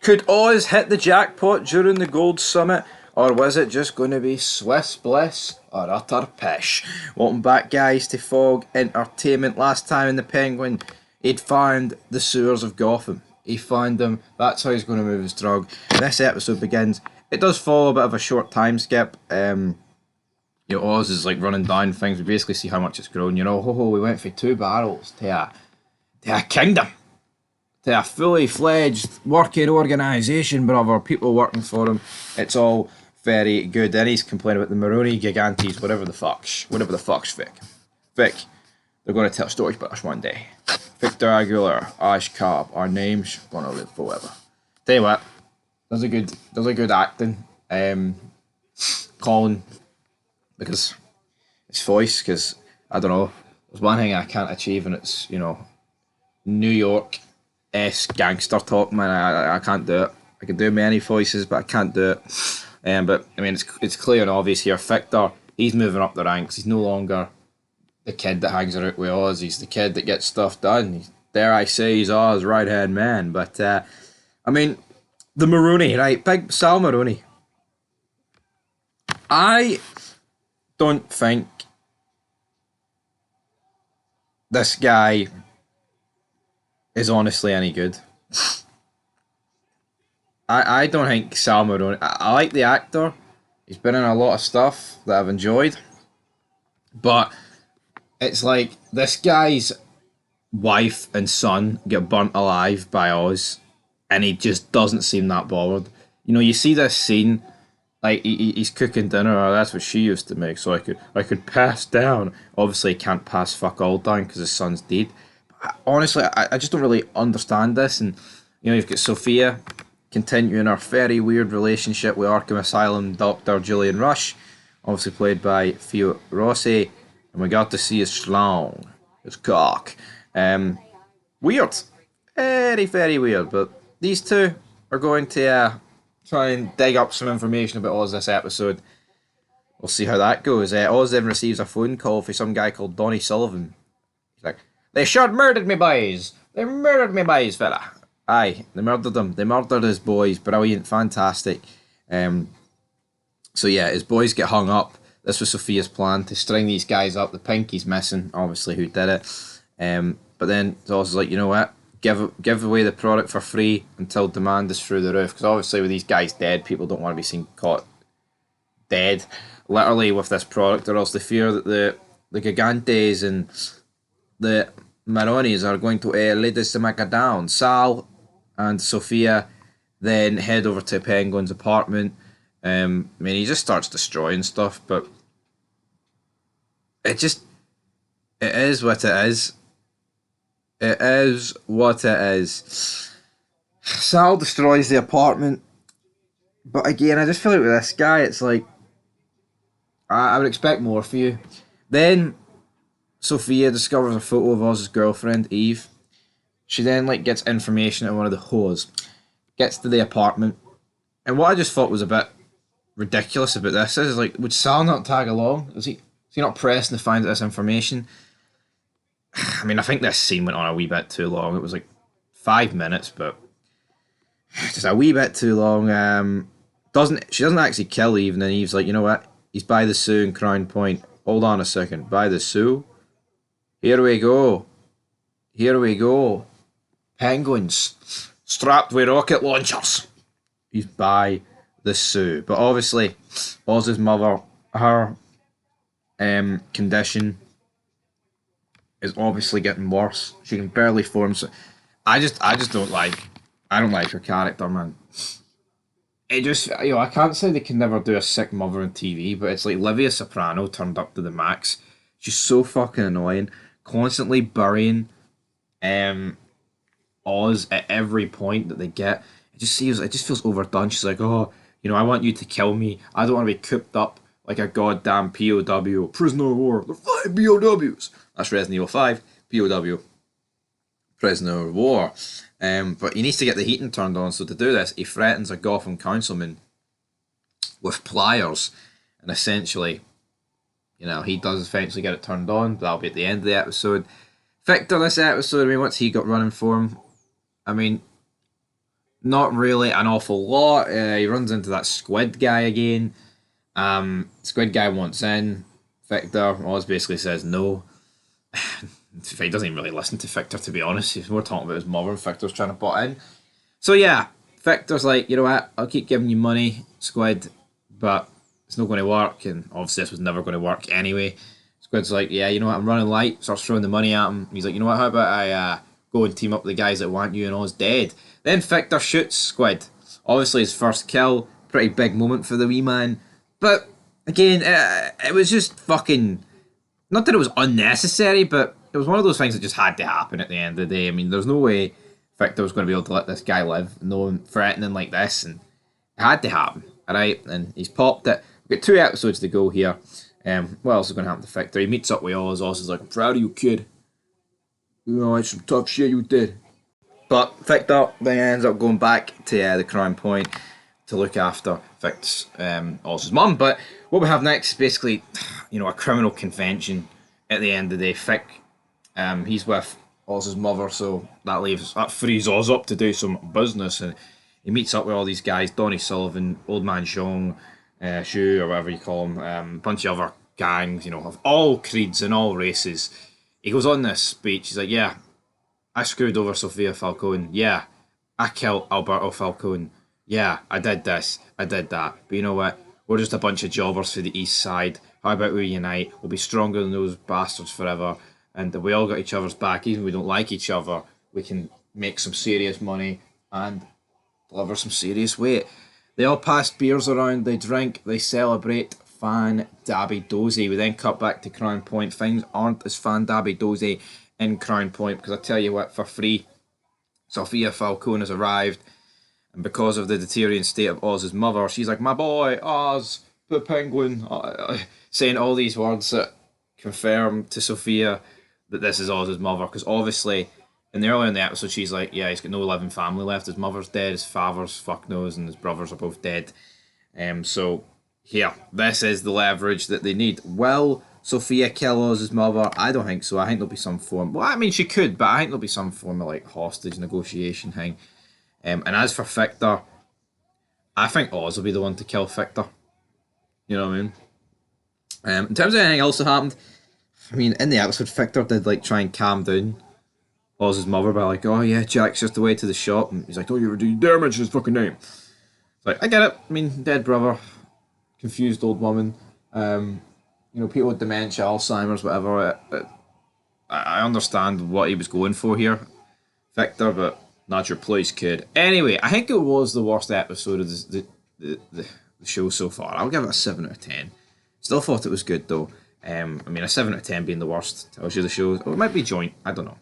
Could Oz hit the jackpot during the Gold Summit, or was it just going to be Swiss bliss or utter pish? Welcome back, guys, to Fog Entertainment. Last time in the Penguin, he'd found the sewers of Gotham. He found them. That's how he's going to move his drug. This episode begins. It does follow a bit of a short time skip. Oz is like running down things. We basically see how much it's grown. We went from 2 barrels to a kingdom. To a fully fledged working organisation, brother. People working for him. It's all very good. Then he's complaining about the Maroni Gigantes, whatever the fuck's Vic. Vic, they're going to tell stories about us one day. Victor Aguilar, Ash Cobb, our names gonna live forever. Tell you what, there's a good acting. Colin, because his voice, because I don't know, there's one thing I can't achieve, and it's New York-esque gangster talk, man. I can't do it. I can do many voices, but I can't do it. But I mean, it's clear and obvious here. Victor, he's moving up the ranks. He's no longer the kid that hangs out with Oz. He's the kid that gets stuff done. Dare I say, he's Oz's right-hand man. But I mean, the Maroni, right? Big Sal Maroni. I don't think this guy is honestly any good. I don't think Sal Maroni... I like the actor. He's been in a lot of stuff that I've enjoyed. But it's like this guy's wife and son get burnt alive by Oz, and he just doesn't seem that bothered. You see this scene, like he's cooking dinner. Oh, that's what she used to make, so I could pass down. Obviously, he can't pass fuck all down because his son's dead. Honestly, I just don't really understand this. And you've got Sofia continuing her very weird relationship with Arkham Asylum Dr. Julian Rush, obviously played by Theo Rossi, and we got to see his schlong, his cock. Weird, very, very weird. But these two are going to try and dig up some information about Oz this episode. We'll see how that goes. Oz then receives a phone call from some guy called Donnie Sullivan. He's like, "They sure murdered me boys. They murdered me boys, fella." Aye, they murdered him. They murdered his boys. Brilliant, fantastic. So yeah, his boys get hung up. This was Sofia's plan, to string these guys up. The Pinky's missing, obviously, who did it. But then Oz is like, you know what? Give away the product for free until demand is through the roof. Because obviously with these guys dead, people don't want to be seen caught dead, literally, with this product, or else they fear that the Gigantes and the Maronis are going to lay this to make a down. Sal and Sofia then head over to Penguin's apartment. I mean, he just starts destroying stuff, but it is what it is. It is what it is. Sal destroys the apartment, but again, I just feel like with this guy, it's like, I would expect more for you. Then Sofia discovers a photo of Oz's girlfriend, Eve. She then gets information at one of the whores, gets to the apartment, and what I just thought was a bit ridiculous about this is, would Sal not tag along? Was he not pressing to find out this information? I mean, I think this scene went on a wee bit too long. It was 5 minutes, but just a wee bit too long. She doesn't actually kill Eve, and then Eve's like, you know what? He's by the Sue in Crown Point. Hold on a second. By the Sue? Here we go. Penguins strapped with rocket launchers. He's by the Sue. But obviously, Oz's mother, her condition is obviously getting worse. She can barely form. So I don't like her character, man. It just, I can't say they can never do a sick mother on TV, but it's like Livia Soprano turned up to the max. She's so fucking annoying, constantly burying Oz at every point that they get. It just feels overdone. She's like, oh, I want you to kill me. I don't want to be cooped up like a goddamn POW, prisoner of war. They're 5 POWs. That's Resident Evil 5, POW, prisoner of war. But he needs to get the heating turned on, so to do this, he threatens a Gotham councilman with pliers, and essentially, he does eventually get it turned on, but that'll be at the end of the episode. Victor, this episode, I mean, what's he got running for him? I mean, Not really an awful lot. He runs into that squid guy again. Squid guy wants in. Victor always basically says no. He doesn't even really listen to Victor, to be honest. He's more talking about his mother, and Victor's trying to butt in. So yeah, Victor's like, you know what? I'll keep giving you money, Squid, but it's not going to work. And obviously, this was never going to work anyway. Squid's like, yeah, you know what? I'm running light. Starts throwing the money at him. He's like, you know what? How about I go and team up with the guys that want you and all's dead? Then Victor shoots Squid. Obviously, his first kill. Pretty big moment for the wee man. But again, it was just fucking. Not that it was unnecessary, but it was one of those things that just had to happen at the end of the day. I mean, there's no way Victor was going to be able to let this guy live, no one threatening like this, and it had to happen. Alright, and he's popped it. We've got 2 episodes to go here. What else is going to happen to Victor? He meets up with Oz. Oz is like, I'm proud of you, kid. You know, it's some tough shit you did. But Victor then ends up going back to the Crown Point to look after Vic's Oz's mum. But what we have next is basically, you know, a criminal convention at the end of the day. Vic, he's with Oz's mother, so that frees Oz up to do some business, and he meets up with all these guys: Donnie Sullivan, Old Man Zhong, Shu, or whatever you call him, a bunch of other gangs, you know, of all creeds and all races. He goes on this speech. He's like, "Yeah, I screwed over Sofia Falcone. Yeah, I killed Alberto Falcone. Yeah, I did this. I did that. But you know what? We're just a bunch of jobbers for the East Side. How about we unite? We'll be stronger than those bastards forever. And we all got each other's back. Even if we don't like each other, we can make some serious money and deliver some serious weight." They all pass beers around. They drink. They celebrate. Fan dabby dozy. We then cut back to Crown Point. Things aren't as fan dabby dozy in Crown Point, because I tell you what, for free, Sofia Falcone has arrived, and because of the deteriorating state of Oz's mother, she's like, "My boy, Oz, the penguin," saying all these words that confirm to Sofia that this is Oz's mother, because obviously, earlier in the episode, she's like, yeah, he's got no living family left. His mother's dead, his father's fuck knows, and his brothers are both dead. So, yeah, this is the leverage that they need. Will Sofia kill Oz's mother? I don't think so. I think there'll be some form. Well, I mean, she could, but I think there'll be some form of like hostage negotiation thing. And as for Victor, I think Oz will be the one to kill Victor. You know what I mean? In terms of anything else that happened, I mean, in the episode, Victor did like try and calm down Oz's mother by like, "Oh yeah, Jack's just away to the shop," and he's like, "Don't you ever dare mention his fucking name." It's like, I get it. I mean, dead brother, confused old woman, you know, people with dementia, Alzheimer's, whatever. I understand what he was going for here, Victor, but not your place, kid. Anyway, I think it was the worst episode of the show so far. I'll give it a 7 out of 10. Still thought it was good though. I mean, a 7 out of 10 being the worst tells you the show, or it might be joint, I don't know.